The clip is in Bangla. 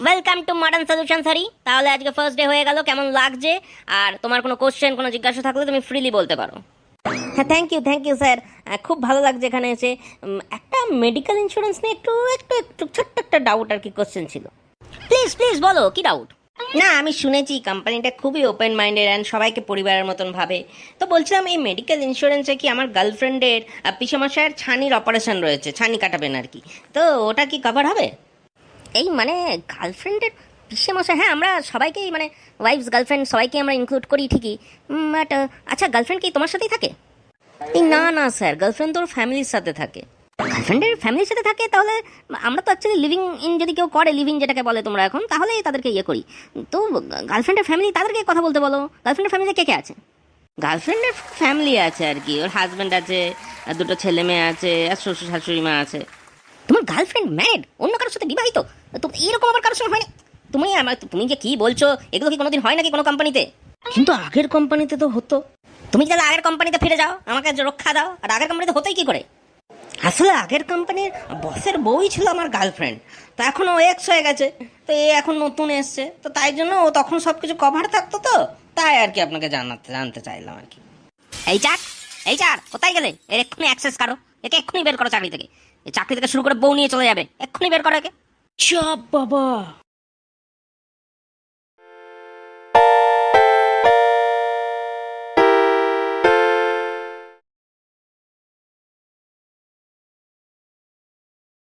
Welcome to modern solution sorry. তাহলে আজকে ফার্স্ট ডে হয়ে গেল, কেমন লাগছে? আর তোমার কোনো কোশ্চেন, কোনো জিজ্ঞাসা থাকলে তুমি ফ্রিলি বলতে পারো। হ্যাঁ, থ্যাংক ইউ স্যার। খুব ভালো লাগছে এখানে এসে। একটা মেডিকেল ইন্স্যুরেন্স নিয়ে একটু একটু একটু ছোট্ট একটা ডাউট আর কি, কোশ্চেন ছিল। প্লিজ প্লিজ বলো, কি ডাউট? না, আমি শুনেছি কোম্পানিটা খুবই ওপেন মাইন্ডেড অ্যান্ড সবাইকে পরিবারের মতন ভাবে। তো বলছিলাম, এই মেডিকেল ইন্স্যুরেন্সে কি আমার গার্লফ্রেন্ডের পিসেমশায়ের ছানির অপারেশন রয়েছে, ছানি কাটাবেন আর কি, তো ওটা কি কভার হবে? এই মানে গার্লফ্রেন্ডের পিসেমশাই, হ্যাঁ আমরা সবাইকেই মানে ওয়াইফস গার্লফ্রেন্ড সবাইকে আমরা ইনক্লুড করি ঠিকই, বাট আচ্ছা, গার্লফ্রেন্ড কি তোমার সাথেই থাকে? এই না না স্যার, গার্লফ্রেন্ড তোর ফ্যামিলির সাথে থাকে। গার্লফ্রেন্ডের ফ্যামিলির সাথে থাকে? তাহলে আমরা তো অ্যাকচুয়ালি লিভিং ইন, যদি কেউ করে লিভিং যেটাকে বলে তোমরা এখন, তাহলেই তাদেরকে ইয়ে করি। তো গার্লফ্রেন্ডের ফ্যামিলি, তাদেরকে কথা বলতে বলো। গার্লফ্রেন্ডের ফ্যামিলিতে কে কে আছে? গার্লফ্রেন্ডের ফ্যামিলি আছে আর কি, ওর হাজব্যান্ড আছে, আর দুটো ছেলে মেয়ে আছে, আর শ্বশুর শাশুড়ি মা আছে। তোমার গার্লফ্রেন্ড ম্যারিড, অন্য কারোর সাথে বিবাহিত? তো এরকম আবার কারোর সঙ্গে হয় না? তুমি যে কি বলছো, এগুলো কি কোনোদিন হয় নাকি কোনো কোম্পানিতে? কিন্তু আগের কোম্পানিতে তো হতো। তুমি তাহলে আগের কোম্পানিতে ফিরে যাও, আমাকে রক্ষা দাও। আর আগের কোম্পানিতে হতোই কি করে? আসলে আগের কোম্পানির বসের বউই ছিল আমার গার্লফ্রেন্ড, তো এখন ও এক্স হয়ে গেছে, তো এ এখন নতুন এসছে, তো তাই জন্য ও তখন সব কিছু কভার থাকতো, তো তাই আর কি আপনাকে জানতে চাইলাম আর কি। এই চার কোথায় গেলে? এর এক্ষুনি অ্যাক্সেস কারো, একে এক্ষুনি বের করো চাকরি থেকে। এই চাকরি থেকে শুরু করে বউ নিয়ে চলে যাবে, এক্ষুনি বের করো একে। চাপ বাবা।